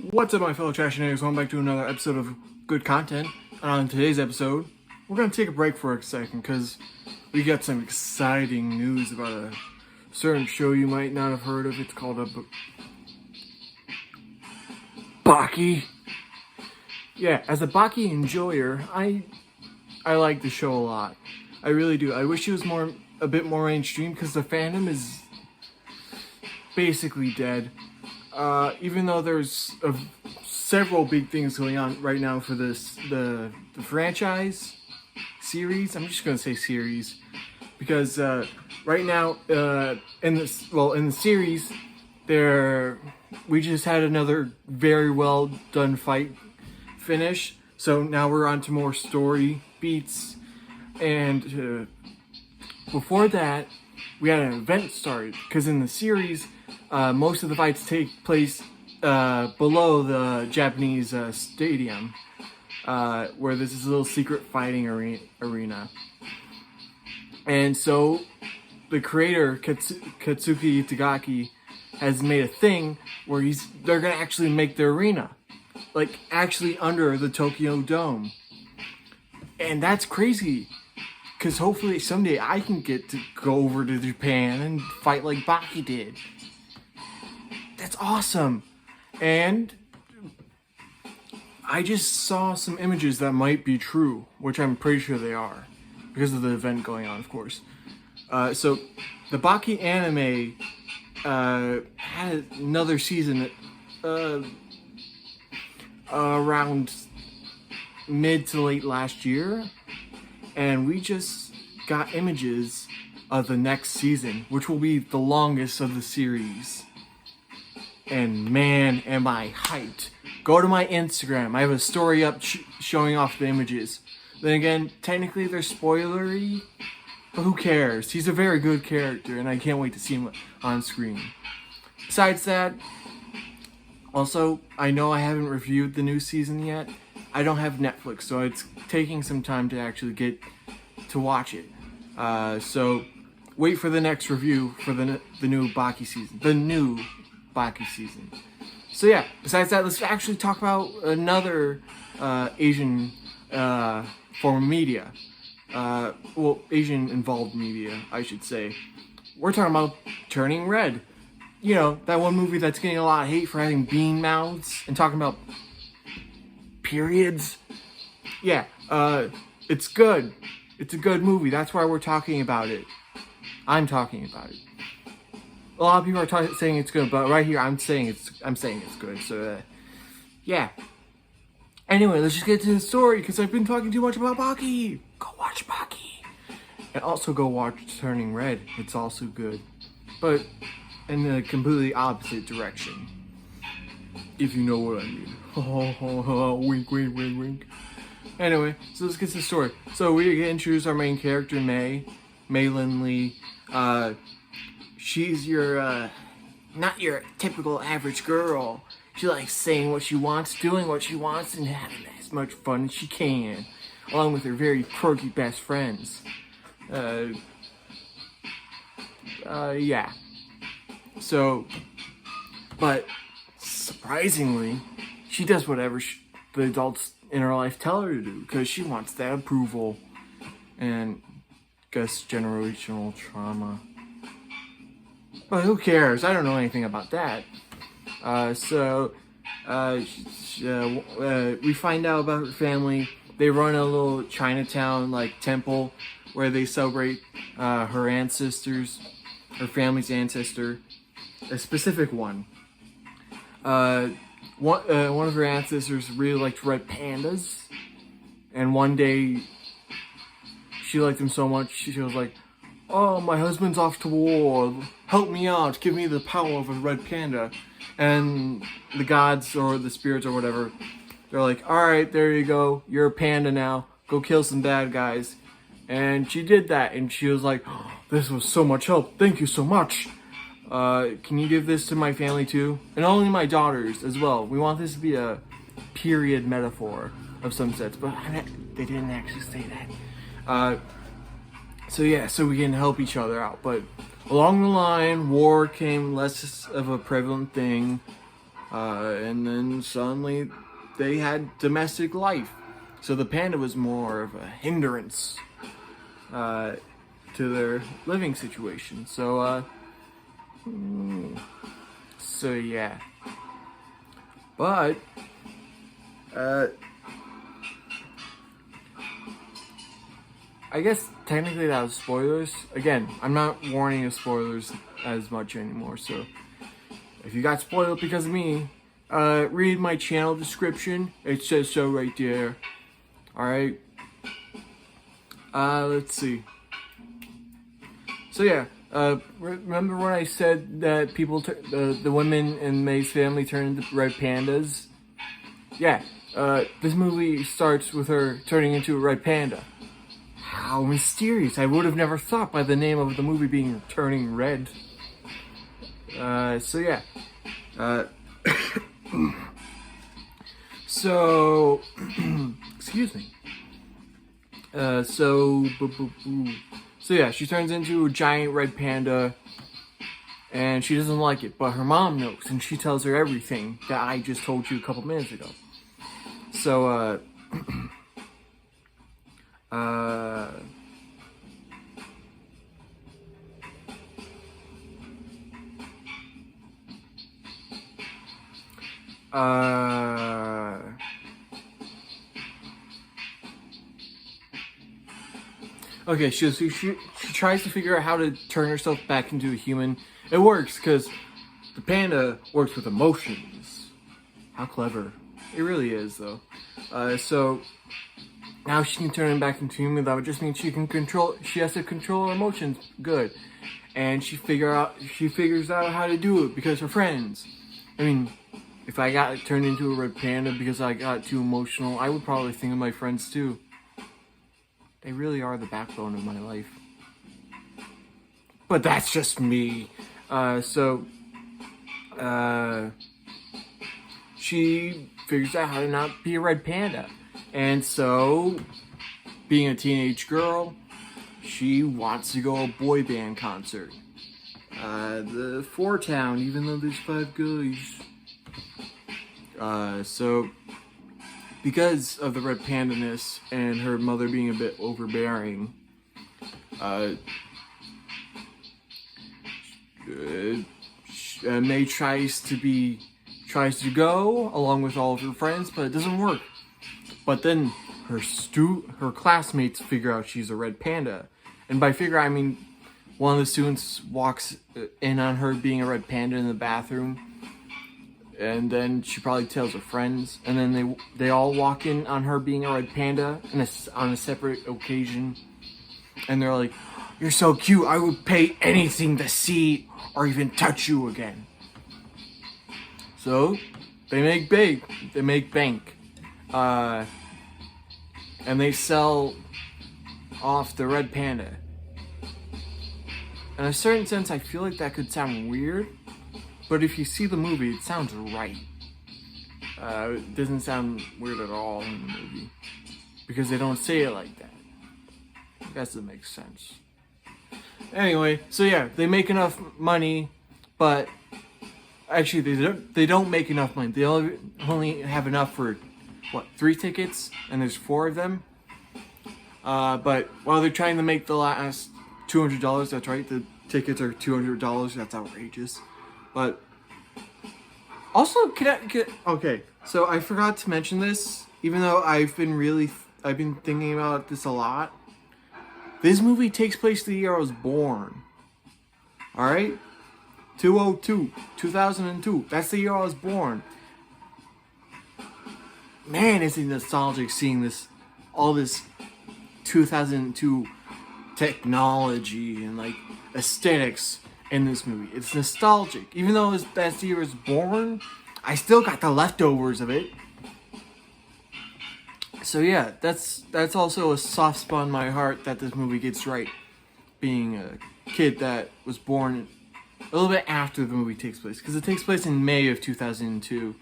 What's up, my fellow trash natives? Welcome back to another episode of good content. On today's episode, we're going to take a break for a second because we got some exciting news about a certain show you might not have heard of. It's called Baki. Yeah, as a Baki enjoyer, I like the show a lot. I really do. I wish it was a bit more mainstream because the fandom is basically dead. Even though there's several big things going on right now for the franchise series. I'm just gonna say series because right now in the series we just had another very well done fight finish. So now we're on to more story beats, and before that we had an event started because in the series. Most of the fights take place below the Japanese stadium, where this is a little secret fighting arena. And so, the creator, Katsuki Itagaki, has made a thing where they're going to actually make the arena. Like, actually under the Tokyo Dome. And that's crazy. Because hopefully someday I can get to go over to Japan and fight like Baki did. That's awesome. And I just saw some images that might be true, which I'm pretty sure they are, because of the event going on, of course. So the Baki anime had another season around mid to late last year, and we just got images of the next season, which will be the longest of the series. And man, am I hyped. Go to my Instagram. I have a story up showing off the images. Then again, technically they're spoilery, but who cares? He's a very good character, and I can't wait to see him on screen. Besides that, also, I know I haven't reviewed the new season yet. I don't have Netflix, so it's taking some time to actually get to watch it. So, wait for the next review for the new Baki season. The new Baki season. So yeah, besides that, let's actually talk about another Asian form of media. Asian involved media, I should say. We're talking about Turning Red. You know, that one movie that's getting a lot of hate for having bean mouths and talking about periods. Yeah, it's good. It's a good movie. That's why we're talking about it. I'm talking about it. A lot of people are saying it's good, but right here I'm saying it's good. So yeah. Anyway, let's just get to the story because I've been talking too much about Baki. Go watch Baki, and also go watch Turning Red. It's also good, but in the completely opposite direction. If you know what I mean. Wink, wink, wink, wink. Anyway, so let's get to the story. So we get introduced our main character, Maylin Lee. She's not your typical average girl. She likes saying what she wants, doing what she wants, and having as much fun as she can, along with her very quirky best friends. Yeah. So, but surprisingly, she does whatever the adults in her life tell her to do because she wants that approval and guess generational trauma. But who cares? I don't know anything about that. We find out about her family. They run a little Chinatown temple where they celebrate her ancestors, her family's ancestor, a specific one. One of her ancestors really liked red pandas, and one day she liked them so much she was like, "Oh, my husband's off to war. Help me out. Give me the power of a red panda." And the gods or the spirits or whatever, they're like, "Alright, there you go. You're a panda now. Go kill some bad guys." And she did that, and she was like, "Oh, this was so much help. Thank you so much. Can you give this to my family too? And only my daughters as well. We want this to be a period metaphor of some sense." But they didn't actually say that. So we can help each other out. But along the line, war came less of a prevalent thing. And then suddenly they had domestic life. So the panda was more of a hindrance to their living situation. So yeah. But I guess technically that was spoilers. Again, I'm not warning of spoilers as much anymore, so if you got spoiled because of me, read my channel description. It says so right there. Alright. Let's see. So yeah, remember when I said that people, the women in May's family turned into red pandas? Yeah, this movie starts with her turning into a red panda. How mysterious. I would have never thought by the name of the movie being Turning Red. So yeah. So, excuse me. So yeah, she turns into a giant red panda, and she doesn't like it, but her mom knows, and she tells her everything that I just told you a couple minutes ago. So, okay, she tries to figure out how to turn herself back into a human. It works, because the panda works with emotions. How clever. It really is, though. So now she can turn him back into human. That would just mean she has to control her emotions. Good. And she figures out how to do it because her friends. I mean, if I got turned into a red panda because I got too emotional, I would probably think of my friends too. They really are the backbone of my life. But that's just me. She figures out how to not be a red panda. And so, being a teenage girl, she wants to go to a boy band concert. The Four Town, even though there's 5 guys. So, because of the red panda-ness and her mother being a bit overbearing, May tries to go along with all of her friends, but it doesn't work. But then her classmates figure out she's a red panda, and by figure I mean one of the students walks in on her being a red panda in the bathroom, and then she probably tells her friends, and then they all walk in on her being a red panda on a separate occasion, and they're like, "You're so cute, I would pay anything to see or even touch you again." So they make bank, and they sell off the red panda. In a certain sense, I feel like that could sound weird, but if you see the movie, it sounds right. It doesn't sound weird at all in the movie, because they don't say it like that. I guess it makes sense. Anyway, so yeah, they make enough money, but actually they don't make enough money. They only have enough for, 3 tickets, and there's 4 of them. But while they're trying to make the last $200, that's right, the tickets are $200, that's outrageous. But also, okay, so I forgot to mention this, even though I've been thinking about this a lot. This movie takes place the year I was born. Alright? 2002. That's the year I was born. Man, is it nostalgic seeing all this 2002 technology and like aesthetics in this movie. It's nostalgic. Even though that year was born, I still got the leftovers of it. So yeah, that's also a soft spot in my heart that this movie gets right. Being a kid that was born a little bit after the movie takes place, because it takes place in May of 2002.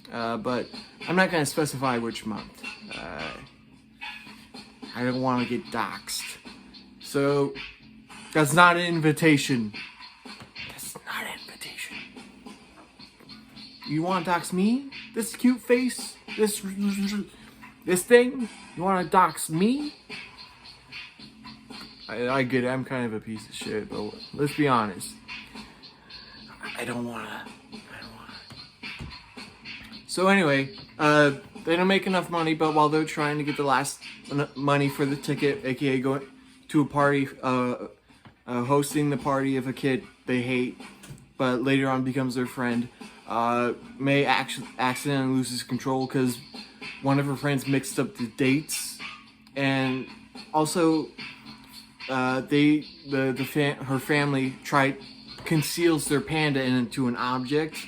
But I'm not going to specify which month. I don't want to get doxxed. So, that's not an invitation. That's not an invitation. You want to dox me? This cute face? This thing? You want to dox me? I get it. I'm kind of a piece of shit, but let's be honest. I don't wanna. So anyway, they don't make enough money, but while they're trying to get the last money for the ticket, aka going to a party, hosting the party of a kid they hate, but later on becomes their friend, May accidentally loses control because one of her friends mixed up the dates, and also her family conceals their panda into an object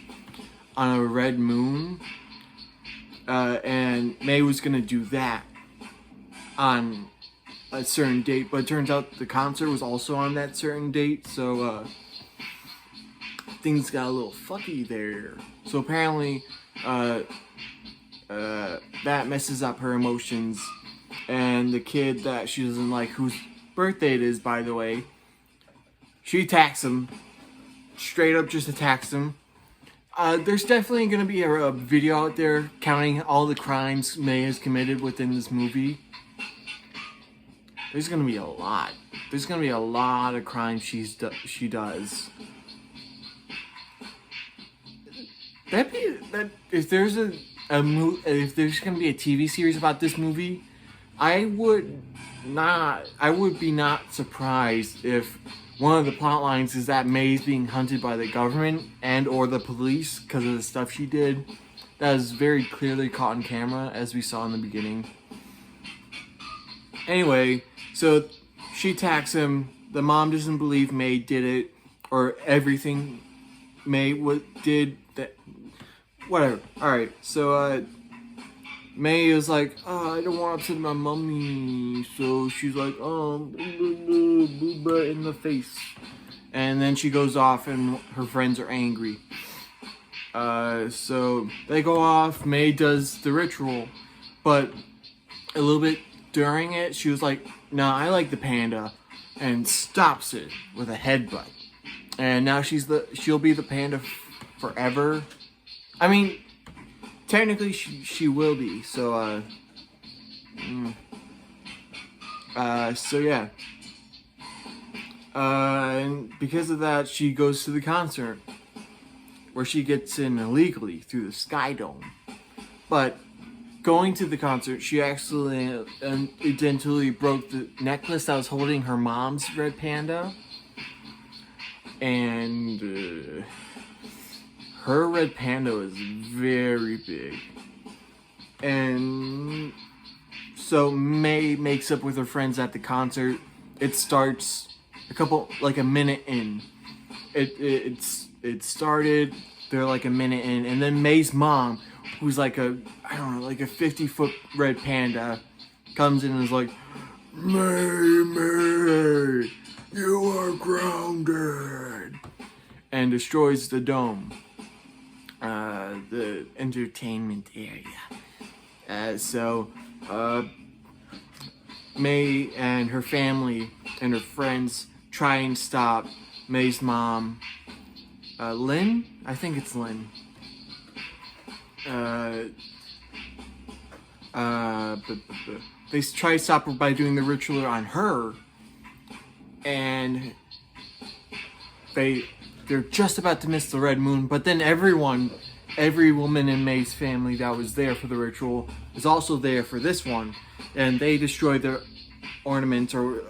on a red moon, and May was gonna do that on a certain date, but it turns out the concert was also on that certain date, so things got a little fucky there. So apparently that messes up her emotions, and the kid that she doesn't like, whose birthday it is, by the way, she attacks him. Straight up just attacks him. There's definitely going to be a video out there counting all the crimes May has committed within this movie. There's going to be a lot. There's going to be a lot of crimes she does. If there's if there's going to be a TV series about this movie, I would be not surprised if one of the plot lines is that May's being hunted by the government and or the police because of the stuff she did. That is very clearly caught on camera, as we saw in the beginning. Anyway, so she attacks him. The mom doesn't believe May did it, or everything May did. That, whatever. Alright, so May is like, oh, I don't want to upset my mommy. So she's like, booba in the face. And then she goes off and her friends are angry. So they go off. May does the ritual. But a little bit during it, she was like, nah, I like the panda. And stops it with a headbutt. And now she'll be the panda forever. I mean, technically, she will be, so, so yeah. And because of that, she goes to the concert, where she gets in illegally through the Sky Dome. But going to the concert, she accidentally broke the necklace that was holding her mom's red panda. And her red panda was very big. And so May makes up with her friends at the concert. It starts a minute in. It started, they're like a minute in, and then May's mom, who's like a 50-foot red panda, comes in and is like, May, you are grounded, and destroys the dome. The entertainment area. So May and her family and her friends try and stop May's mom, Lynn? I think it's Lynn. They try to stop her by doing the ritual on her, and they're just about to miss the red moon, but then every woman in May's family that was there for the ritual is also there for this one, and they destroy the ornaments or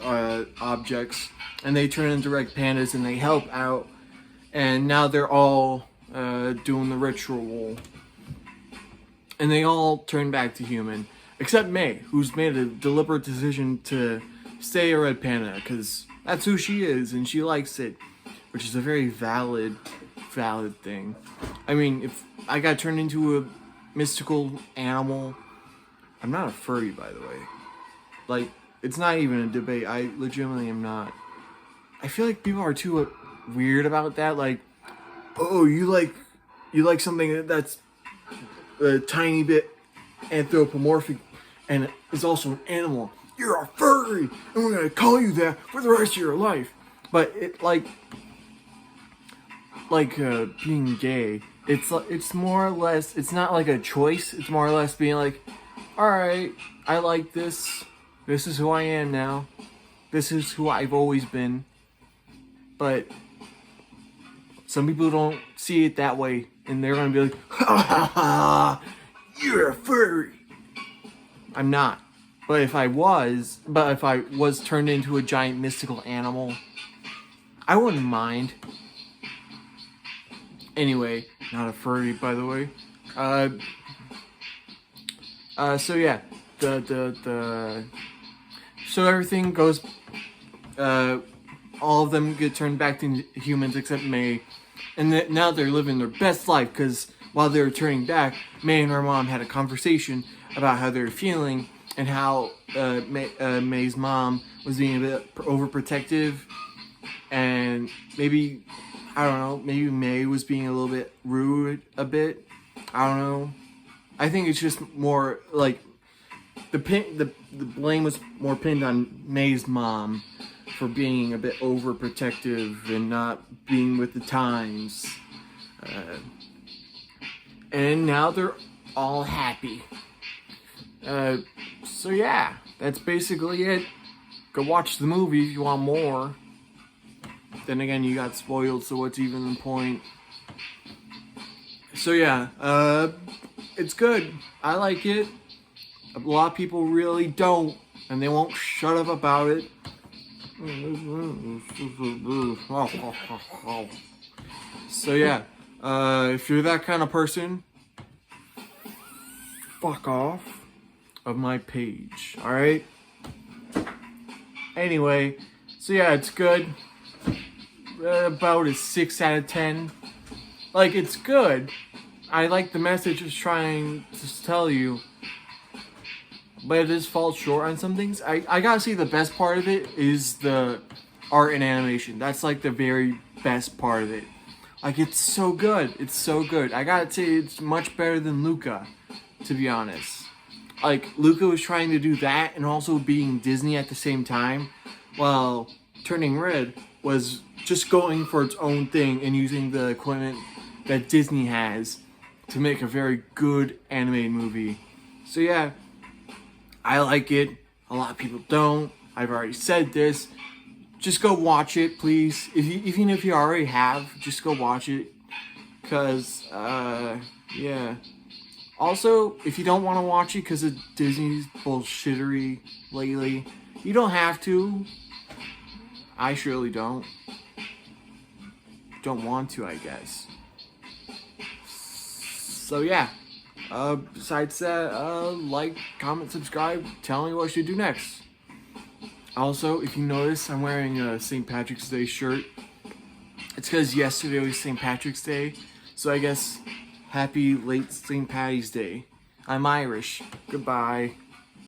objects, and they turn into red pandas, and they help out, and now they're all doing the ritual, and they all turn back to human, except May, who's made a deliberate decision to stay a red panda, because that's who she is, and she likes it, which is a very valid thing. I mean, if I got turned into a mystical animal, I'm not a furry, by the way. Like, it's not even a debate. I legitimately am not. I feel like people are too weird about that. Like, oh, you like something that's a tiny bit anthropomorphic and is also an animal. You're a furry, and we're gonna call you that for the rest of your life. But it being gay It's more or less, it's not like a choice. It's more or less being like, all right, I like this. This is who I am now. This is who I've always been. But some people don't see it that way, and they're gonna be like, ha ha ha, you're a furry. I'm not. But if I was turned into a giant mystical animal, I wouldn't mind. Anyway, not a furry, by the way. So yeah, so everything goes. All of them get turned back to humans except May, and now they're living their best life because while they were turning back, May and her mom had a conversation about how they were feeling and how May's mom was being a bit overprotective, and maybe, I don't know, maybe May was being a little bit rude a bit. I don't know. I think it's just more like the blame was more pinned on May's mom for being a bit overprotective and not being with the times. And now they're all happy. So yeah, that's basically it. Go watch the movie if you want more. Then again, you got spoiled, so what's even the point? So yeah, it's good. I like it. A lot of people really don't, and they won't shut up about it. So yeah, if you're that kind of person, fuck off of my page, alright? Anyway, so yeah, it's good. About a 6 out of 10. Like, it's good. I like the message it's trying to tell you, but it just falls short on some things. I gotta say the best part of it is the art and animation. That's like the very best part of it. Like, it's so good. It's so good. I gotta say it's much better than Luca, to be honest. Like, Luca was trying to do that and also being Disney at the same time, while Turning Red was just going for its own thing and using the equipment that Disney has to make a very good animated movie. So yeah, I like it. A lot of people don't. I've already said this. Just go watch it, please. Even if you already have, just go watch it. Cause, yeah. Also, if you don't want to watch it because of Disney's bullshittery lately, you don't have to. I surely don't. Don't want to, I guess. So yeah. Besides that, like, comment, subscribe, tell me what I should do next. Also, if you notice, I'm wearing a St. Patrick's Day shirt. It's because yesterday was St. Patrick's Day, so I guess happy late St. Patty's Day. I'm Irish. Goodbye.